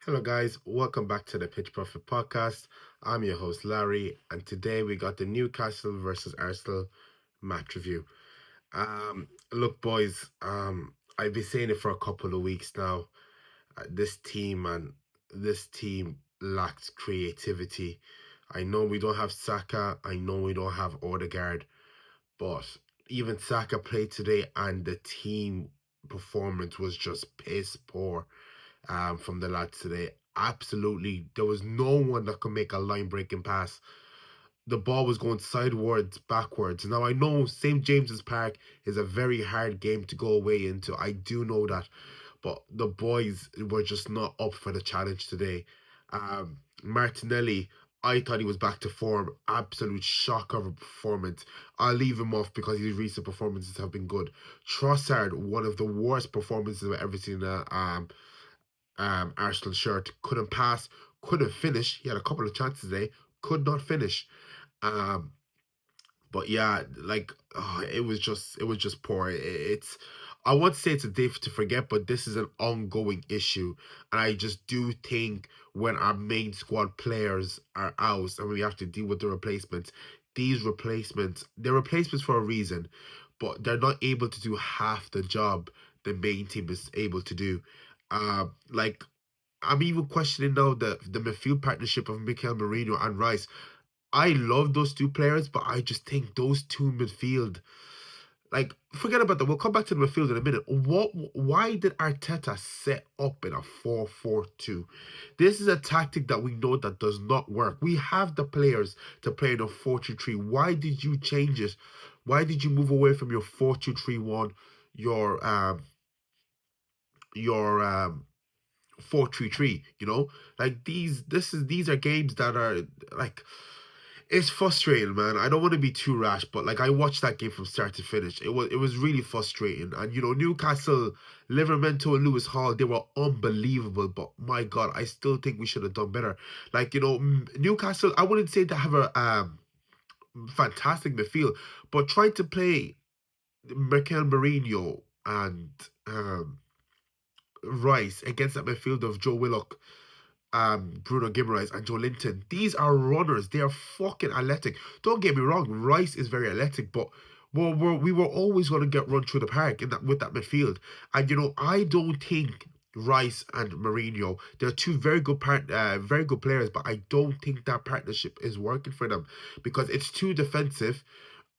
Hello, guys. Welcome back to the Pitch Profit Podcast. I'm your host, Larry, and today we got the Newcastle versus Arsenal match review. Look, boys, I've been saying it for a couple of weeks now. This team lacks creativity. I know we don't have Saka. I know we don't have Odegaard, but even Saka played today, and the team performance was just piss poor from the lads today. Absolutely, there was no one that could make a line breaking pass. The ball was going sidewards, backwards. Now I know St. James's Park is a very hard game to go away into. I do know that, but the boys were just not up for the challenge today. Martinelli, I thought he was back to form. Absolute shock of a performance. I'll leave him off because his recent performances have been good. Trossard, one of the worst performances I've ever seen. Arsenal shirt. Couldn't pass, couldn't finish. He had a couple of chances there, could not finish. Um, but yeah, like it was just poor. It's I won't say it's a day to forget, but this is an ongoing issue, and I just do think when our main squad players are out and we have to deal with the replacements, they're replacements for a reason, but they're not able to do half the job the main team is able to do. Like I'm even questioning now the midfield partnership of Mikel Merino and Rice. I love those two players, but I just think those two midfield, like, forget about that. We'll come back to the midfield in a minute. Why did Arteta set up in a 4-4-2? This is a tactic that we know that does not work. We have the players to play in a 4-2-3. Why did you change it? Why did you move away from your 4-2-3-1, your 4-3-3, like these are games that are like, it's frustrating, man. I don't want to be too rash, but like I watched that game from start to finish. It was really frustrating. And Newcastle, Livermore, Lewis Hall, they were unbelievable, but my god, I still think we should have done better. Like, Newcastle, I wouldn't say they have a fantastic midfield, but trying to play Mikel Merino and Rice against that midfield of Joe Willock, Bruno Guimaraes, and Joe Linton. These are runners. They are fucking athletic. Don't get me wrong. Rice is very athletic, but we were always going to get run through the park with that midfield. And I don't think Rice and Mourinho, they're two very good players, but I don't think that partnership is working for them because it's too defensive.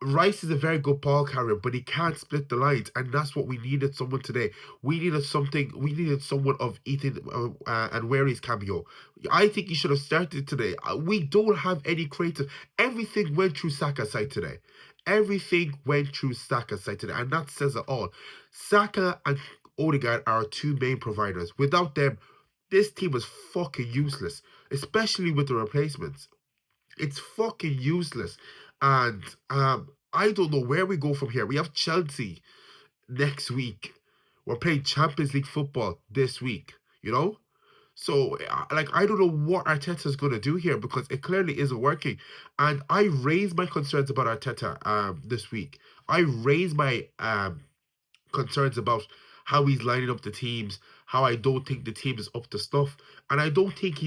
Rice is a very good ball carrier, but he can't split the lines, and that's what we needed. Someone today. We needed something. We needed someone of Ethan and Wary's cameo. I think he should have started today. We don't have any creative. Everything went through Saka's side today. Everything went through Saka's side today, and that says it all. Saka and Odegaard are our two main providers. Without them, this team was fucking useless, especially with the replacements. It's fucking useless. And I don't know where we go from here. We have Chelsea next week. We're playing Champions League football this week, you know? So, like, I don't know what Arteta's going to do here because it clearly isn't working. And I raised my concerns about Arteta this week. I raised my concerns about how he's lining up the teams, how I don't think the team is up to stuff. And I don't think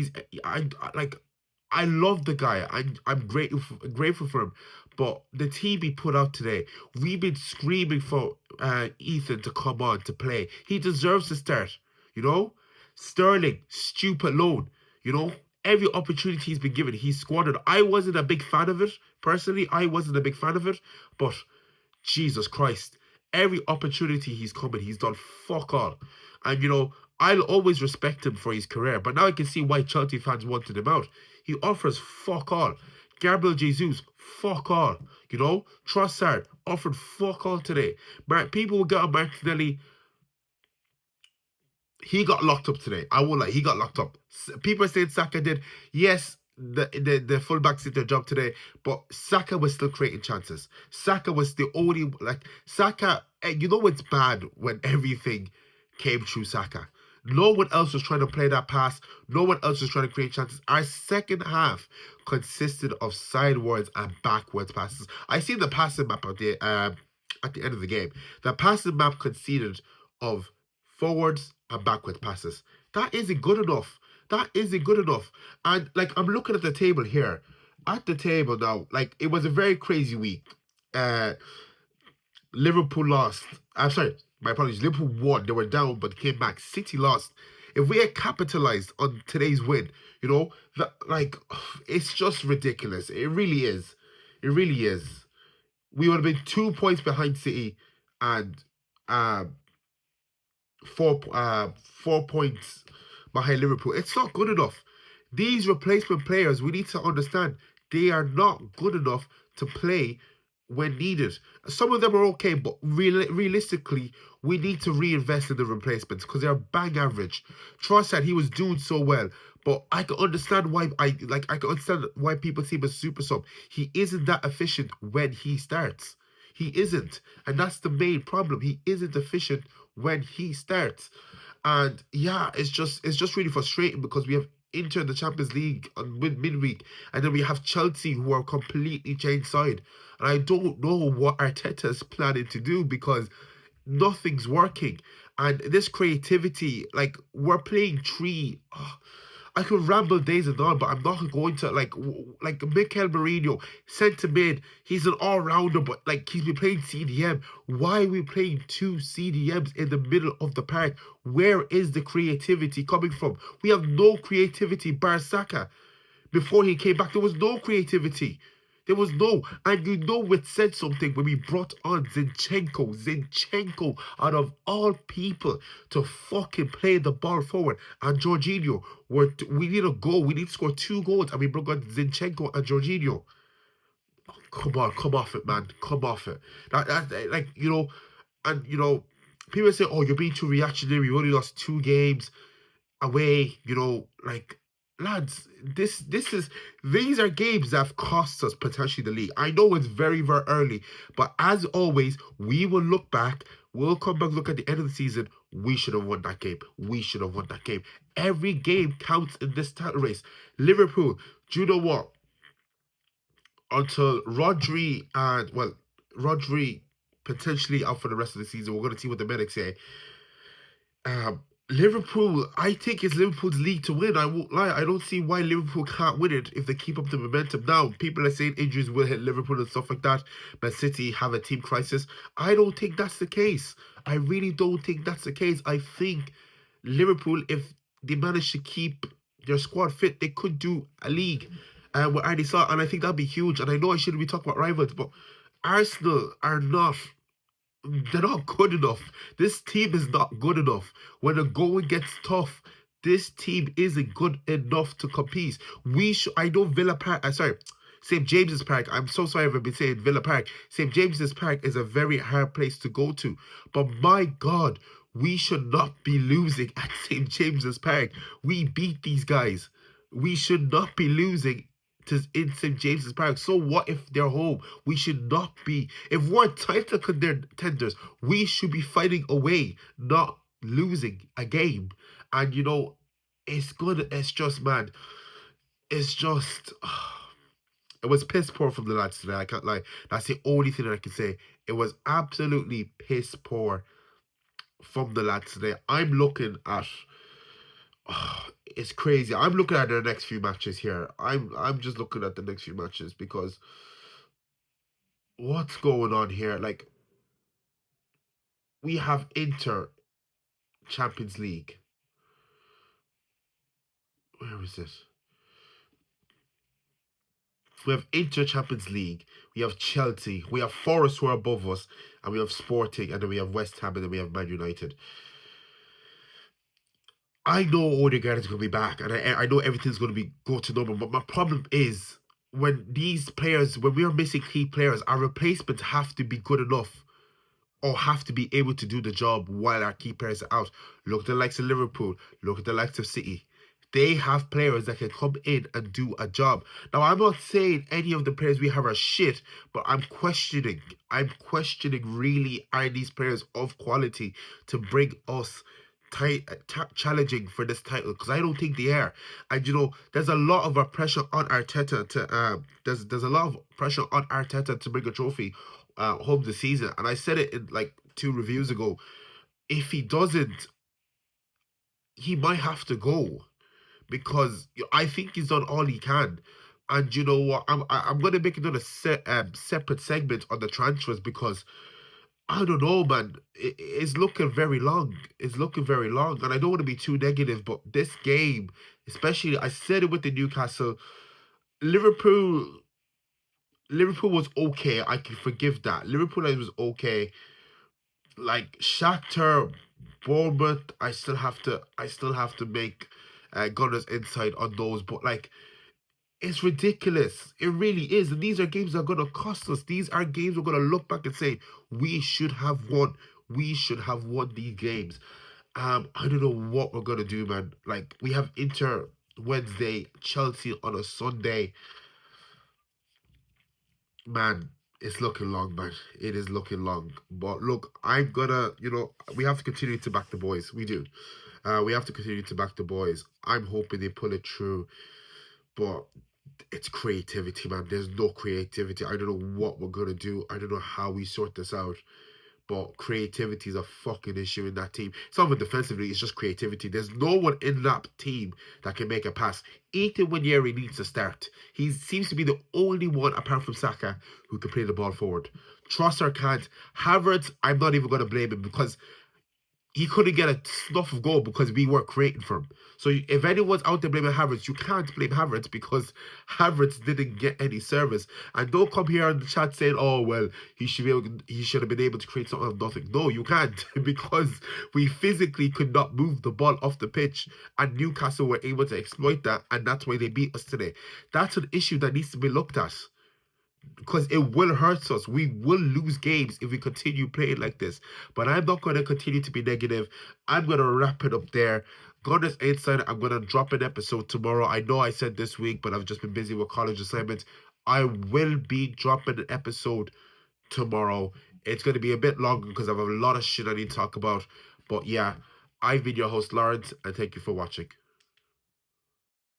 I love the guy. I'm grateful for him. But the team he put out today, we've been screaming for Ethan to come on to play. He deserves to start. You know, Sterling, stupid loan. Every opportunity he's been given, he's squandered. I wasn't a big fan of it personally. I wasn't a big fan of it, but Jesus Christ, every opportunity he's coming, he's done fuck all. And I'll always respect him for his career, but now I can see why Chelsea fans wanted him out. He offers fuck all. Gabriel Jesus, fuck all. Trossard offered fuck all today. People will get on Martinelli. He got locked up today. I won't lie, he got locked up. People are saying Saka did. Yes, the fullbacks did their job today, but Saka was still creating chances. Saka was the only Saka. It's bad when everything came through Saka. No one else was trying to play that pass. No one else was trying to create chances. Our second half consisted of sidewards and backwards passes. I see the passing map at the end of the game. The passing map consisted of forwards and backwards passes. That isn't good enough. That isn't good enough. And like I'm looking at the table here. At the table now, like it was a very crazy week. Uh Liverpool lost. I'm sorry, my apologies. Liverpool won. They were down but came back. City lost. If we had capitalized on today's win, that like it's just ridiculous. It really is. It really is. We would have been 2 points behind City and um 4 points behind Liverpool. It's not good enough. These replacement players, we need to understand, they are not good enough to play when needed. Some of them are okay, but realistically, we need to reinvest in the replacements because they're bang average. Trossard, he was doing so well, but I can understand why I can understand why people see him as super sub. He isn't that efficient when he starts. He isn't, and that's the main problem. He isn't efficient when he starts. And yeah, it's just really frustrating because we have Inter in the Champions League on midweek, and then we have Chelsea who are completely changed side. And I don't know what Arteta is planning to do because nothing's working. And this creativity, like we're playing three. I could ramble days and on, but I'm not going to like Mikel Merino, centre mid. He's an all rounder, but like he's been playing CDM. Why are we playing two CDMs in the middle of the park? Where is the creativity coming from? We have no creativity. Bar Saka, before he came back, there was no creativity. There was no, and it said something when we brought on Zinchenko, out of all people, to fucking play the ball forward. And Jorginho, we need a goal. We need to score 2 goals, and we brought on Zinchenko and Jorginho. Come on, come off it, man. Come off it. Like, and, people say, oh, you're being too reactionary. We only lost 2 games away, like lads, these are games that have cost us potentially the league. I know it's very, very early, but as always, we will look back, we'll come back, look at the end of the season. We should have won that game. We should have won that game. Every game counts in this title race. Liverpool, do you know what? Until Rodri potentially out for the rest of the season, we're going to see what the medics say. Liverpool, I think it's Liverpool's league to win. I won't lie. I don't see why Liverpool can't win it if they keep up the momentum. Now, people are saying injuries will hit Liverpool and stuff like that. Man City have a team crisis. I don't think that's the case. I really don't think that's the case. I think Liverpool, if they manage to keep their squad fit, they could do a league with Arne Slot, and I think that'd be huge. And I know I shouldn't be talking about rivals, but Arsenal are not, they're not good enough. This team is not good enough. When the going gets tough, this team isn't good enough to compete. I know Villa Park. Sorry, St James's Park. I'm so sorry if I've been saying Villa Park. St James's Park is a very hard place to go to. But my God, we should not be losing at St James's Park. We beat these guys. We should not be losing in St James's Park. So what if they're home? We should not be. If we're title contenders, we should be fighting away, not losing a game. And it's good. It's just, man. It's just. It was piss poor from the lads today. I can't lie. That's the only thing that I can say. It was absolutely piss poor from the lads today. I'm looking at. It's crazy. I'm looking at the next few matches here. I'm just looking at the next few matches because what's going on here? Like, we have Inter Champions League. Where is this? We have Inter Champions League. We have Chelsea. We have Forest who are above us, and we have Sporting, and then we have West Ham, and then we have Man United. I know Odegaard is going to be back, and I know everything's going to go to normal. But my problem is when we are missing key players, our replacements have to be good enough or have to be able to do the job while our key players are out. Look at the likes of Liverpool. Look at the likes of City. They have players that can come in and do a job. Now, I'm not saying any of the players we have are shit, but I'm questioning really, are these players of quality to bring us challenging for this title? Because I don't think they are. And there's a lot of pressure on Arteta to there's a lot of pressure on Arteta to bring a trophy home this season. And I said it in like 2 reviews ago. If he doesn't, he might have to go because I think he's done all he can. And you know what? I'm gonna make another separate segment on the transfers because I don't know, man. It's looking very long. It's looking very long, and I don't want to be too negative, but this game, especially, I said it with the Newcastle, Liverpool. Liverpool was okay. I can forgive that. Liverpool was okay. Like Shakhtar, Bournemouth, I still have to make Gunners insight on those. But like, it's ridiculous. It really is. And these are games that are gonna cost us. These are games we're gonna look back and say we should have won. We should have won these games. I don't know what we're gonna do, man. Like we have Inter Wednesday, Chelsea on a Sunday. Man, it's looking long, man. It is looking long. But look, I'm gonna, we have to continue to back the boys. We do. We have to continue to back the boys. I'm hoping they pull it through. But it's creativity, man. There's no creativity. I don't know what we're gonna do. I don't know how we sort this out. But creativity is a fucking issue in that team. It's not even defensively, it's just creativity. There's no one in that team that can make a pass. Ethan Wanyeri needs to start. He seems to be the only one, apart from Saka, who can play the ball forward. Trossard can't. Havertz, I'm not even going to blame him because he couldn't get a snuff of goal because we weren't creating for him. So if anyone's out there blaming Havertz, you can't blame Havertz because Havertz didn't get any service. And don't come here in the chat saying, "Oh well, he should have been able to create something of nothing." No, you can't because we physically could not move the ball off the pitch, and Newcastle were able to exploit that, and that's why they beat us today. That's an issue that needs to be looked at because it will hurt us. We will lose games if we continue playing like this. But I'm not going to continue to be negative. I'm going to wrap it up there. Gunners Inside, I'm going to drop an episode tomorrow. I know I said this week, but I've just been busy with college assignments. I will be dropping an episode tomorrow. It's going to be a bit longer because I have a lot of shit I need to talk about. But yeah, I've been your host, Lawrence, and thank you for watching.